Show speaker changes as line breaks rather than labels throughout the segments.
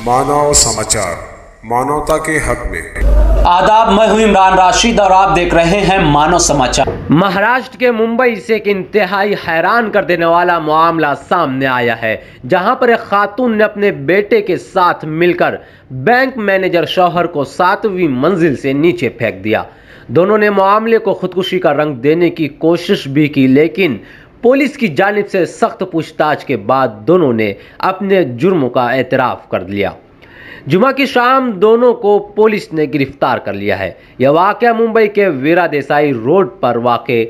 मानव समाचार, मानवता के हक में।
आदाब, मैं हूं इमरान राशिद और आप देख रहे हैं मानव समाचार।
महाराष्ट्र के मुंबई से एक इंतहाई हैरान कर देने वाला मामला सामने आया है, जहां पर एक खातून ने अपने बेटे के साथ मिलकर बैंक मैनेजर शौहर को 7वीं मंजिल से नीचे फेंक दिया। दोनों ने मामले को खुदकुशी का रंग देने की कोशिश भी की, लेकिन पुलिस की जानिब से सख्त पूछताछ के बाद दोनों ने अपने जुर्म का एतराफ़ कर लिया। जुमा की शाम दोनों को पुलिस ने गिरफ्तार कर लिया है। यह वाक़या मुंबई के वीरा देसाई रोड पर वाक़े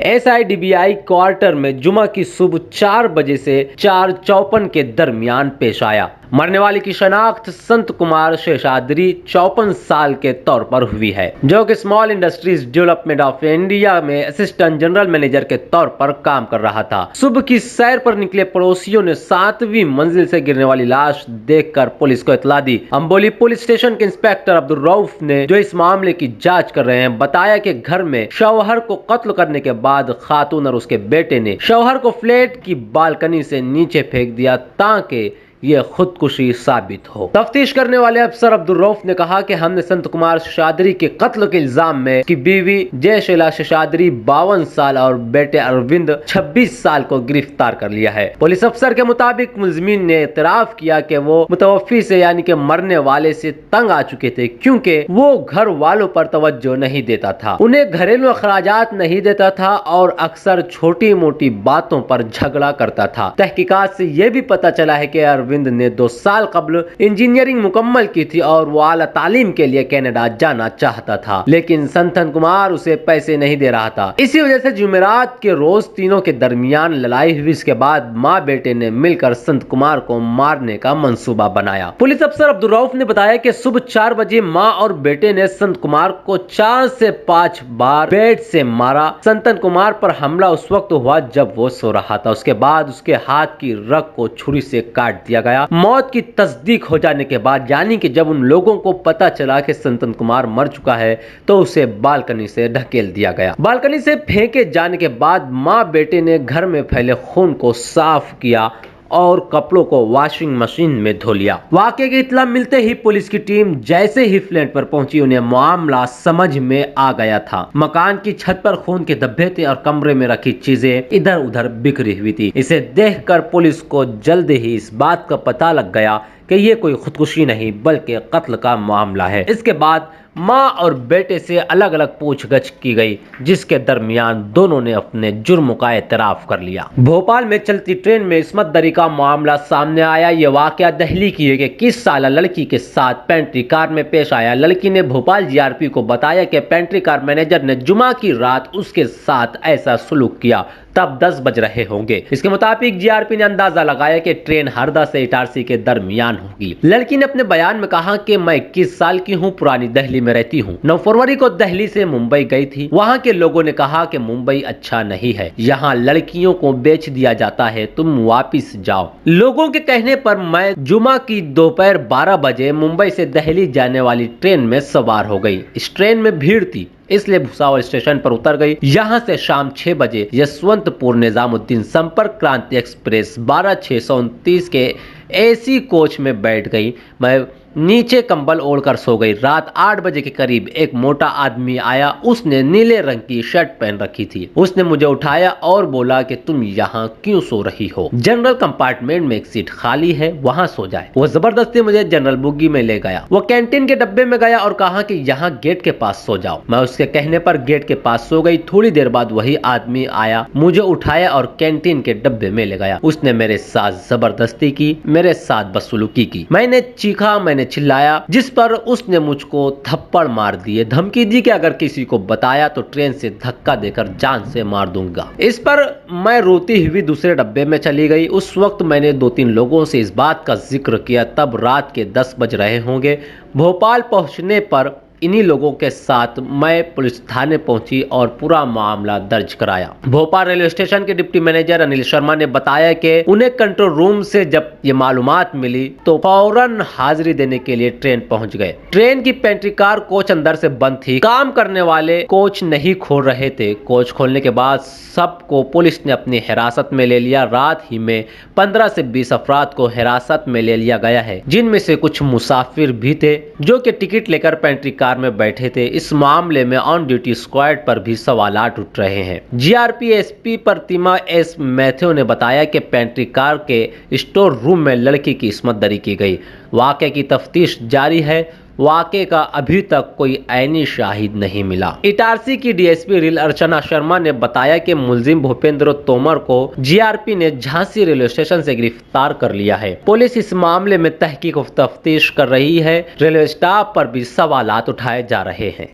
SIDBI क्वार्टर में जुमा की सुबह 4 बजे से 4:54 के दरमियान पेश आया। मरने वाले की शनाख्त संत कुमार शेषाद्री 54 साल के तौर पर हुई है, जो कि small industries development of India में असिस्टेंट जनरल मैनेजर के तौर पर काम कर रहा था। सुबह की सैर पर निकले पड़ोसियों ने 7वीं मंजिल से गिरने वाली लाश देखकर पुलिस को इत्तला दी। अंबोली पुलिस स्टेशन के इंस्पेक्टर अब्दुल रऊफ ने, जो इस मामले की जांच कर रहे हैं, बताया कि घर में शौहर को कत्ल करने के बाद खातून और उसके बेटे ने शौहर को फ्लैट की बालकनी से नीचे फेंक दिया ताकि ये खुदकुशी साबित हो। तफ्तीश करने वाले अफसर अब्दुल रऊफ ने कहा कि हमने संत कुमार शेषाद्री के कत्ल के इल्जाम में उसकी बीवी जयशीला शेषाद्री 52 साल और बेटे अरविंद 26 साल को गिरफ्तार कर लिया है। पुलिस अफसर के मुताबिक मुलजिमीन ने इतराफ किया कि वो मुतवफ्फी से यानी कि मरने वाले से तंग आ चुके थे, क्योंकि वो घर वालों पर तवज्जो नहीं देता था, उन्हें घरेलू अखराजात नहीं देता था और अक्सर छोटी मोटी बातों पर झगड़ा करता था। तहकीकात से ये भी पता चला है कि अरविंद ने 2 साल कबल इंजीनियरिंग मुकम्मल की थी और वो आला तालीम के लिए कनाडा जाना चाहता था, लेकिन संतन कुमार उसे पैसे नहीं दे रहा था। इसी वजह से जुमेरात के रोज तीनों के दरमियान लड़ाई हुई। इसके बाद माँ बेटे ने मिलकर संत कुमार को मारने का मंसूबा बनाया। पुलिस अफसर अब्दुल रऊफ ने बताया कि सुबह 4 बजे माँ और बेटे ने संत कुमार को 4 से 5 बार बेड से मारा। संतन कुमार पर हमला उस वक्त हुआ जब वो सो रहा था। उसके बाद उसके हाथ की रग को छुरी से काट दिया गया। मौत की तस्दीक हो जाने के बाद, यानी कि जब उन लोगों को पता चला कि संतन कुमार मर चुका है, तो उसे बालकनी से ढकेल दिया गया। बालकनी से फेंके जाने के बाद माँ बेटे ने घर में फैले खून को साफ किया और कपड़ों को वॉशिंग मशीन में धो लिया। वाकये की इत्तला मिलते ही पुलिस की टीम जैसे ही फ्लैट पर पहुंची, उन्हें मामला समझ में आ गया था। मकान की छत पर खून के धब्बे थे और कमरे में रखी चीजें इधर उधर बिखरी हुई थी। इसे देखकर पुलिस को जल्द ही इस बात का पता लग गया कि ये कोई खुदकुशी नहीं बल्कि कत्ल का मामला है। इसके बाद माँ और बेटे से अलग अलग पूछगछ की गई, जिसके दरमियान दोनों ने अपने जुर्म का एतराफ कर लिया। भोपाल में चलती ट्रेन में इस्मत दरी का मामला सामने आया। ये वाकया दिल्ली की एक 21 साल लड़की के साथ पेंट्री कार में पेश आया। लड़की ने भोपाल GRP को बताया कि पेंट्री कार मैनेजर ने जुमा की रात उसके साथ ऐसा सलूक किया, तब 10 बज रहे होंगे। इसके मुताबिक GRP ने अंदाजा लगाया कि ट्रेन हरदा से इटारसी के दरमियान होगी। लड़की ने अपने बयान में कहा कि मैं 21 साल की हूँ, पुरानी दिल्ली में रहती हूँ। 9 फरवरी को दिल्ली से मुंबई गई थी। वहाँ के लोगों ने कहा कि मुंबई अच्छा नहीं है, यहाँ लड़कियों को बेच दिया जाता है, तुम वापिस जाओ। लोगों के कहने पर मैं जुमा की दोपहर 12 बजे मुंबई से दिल्ली जाने वाली ट्रेन में सवार हो गई। इस ट्रेन में भीड़ थी, इसलिए भुसावल स्टेशन पर उतर गई। यहाँ से शाम 6 बजे यशवंतपुर निजामुद्दीन संपर्क क्रांति एक्सप्रेस 12/629 के AC कोच में बैठ गई। मैं नीचे कंबल ओढ़कर सो गई। रात 8 बजे के करीब एक मोटा आदमी आया। उसने नीले रंग की शर्ट पहन रखी थी। उसने मुझे उठाया और बोला कि तुम यहाँ क्यों सो रही हो, जनरल कंपार्टमेंट में एक सीट खाली है, वहाँ सो जाए। वो जबरदस्ती मुझे जनरल बोगी में ले गया। वो कैंटीन के डब्बे में गया और कहा कि यहाँ गेट के पास सो जाओ। मैं उसके कहने पर गेट के पास सो गई। थोड़ी देर बाद वही आदमी आया, मुझे उठाया और कैंटीन के डब्बे में ले गया। उसने मेरे साथ जबरदस्ती की, मेरे साथ बदसलूकी की। मैंने चीखा, मैंने चिल्लाया, जिस पर उसने मुझको थप्पड़ मार दिए। धमकी दी कि अगर किसी को बताया तो ट्रेन से धक्का देकर जान से मार दूंगा। इस पर मैं रोती हुई दूसरे डब्बे में चली गई। उस वक्त मैंने 2-3 लोगों से इस बात का जिक्र किया। तब रात के 10 बज रहे होंगे। भोपाल पहुंचने पर इन्हीं लोगों के साथ मैं पुलिस थाने पहुंची और पूरा मामला दर्ज कराया। भोपाल रेलवे स्टेशन के डिप्टी मैनेजर अनिल शर्मा ने बताया कि उन्हें कंट्रोल रूम से जब ये मालूमात मिली तो फौरन हाजिरी देने के लिए ट्रेन पहुंच गए। ट्रेन की पेंट्री कार कोच अंदर से बंद थी। काम करने वाले कोच नहीं खोल रहे थे। कोच खोलने के बाद सबको पुलिस ने अपनी हिरासत में ले लिया। रात ही में 15 से 20 अफराद को हिरासत में ले लिया गया है, जिनमें से कुछ मुसाफिर भी थे जो कि टिकट लेकर पेंट्री कार में बैठे थे। इस मामले में ऑन ड्यूटी स्क्वाड पर भी सवालात उठ रहे हैं। जीआरपी एसपी प्रतिमा एस मैथ्यू ने बताया कि पेंट्री कार के स्टोर रूम में लड़की की इस्मत दरी की गई। वाकये की तफ्तीश जारी है। वाकये का अभी तक कोई ऐनी शाहिद नहीं मिला। इटारसी की डीएसपी रील अर्चना शर्मा ने बताया कि मुलजिम भूपेंद्र तोमर को जीआरपी ने झांसी रेलवे स्टेशन से गिरफ्तार कर लिया है। पुलिस इस मामले में तहकीक और तफ्तीश कर रही है। रेलवे स्टाफ पर भी सवालात उठाए जा रहे हैं।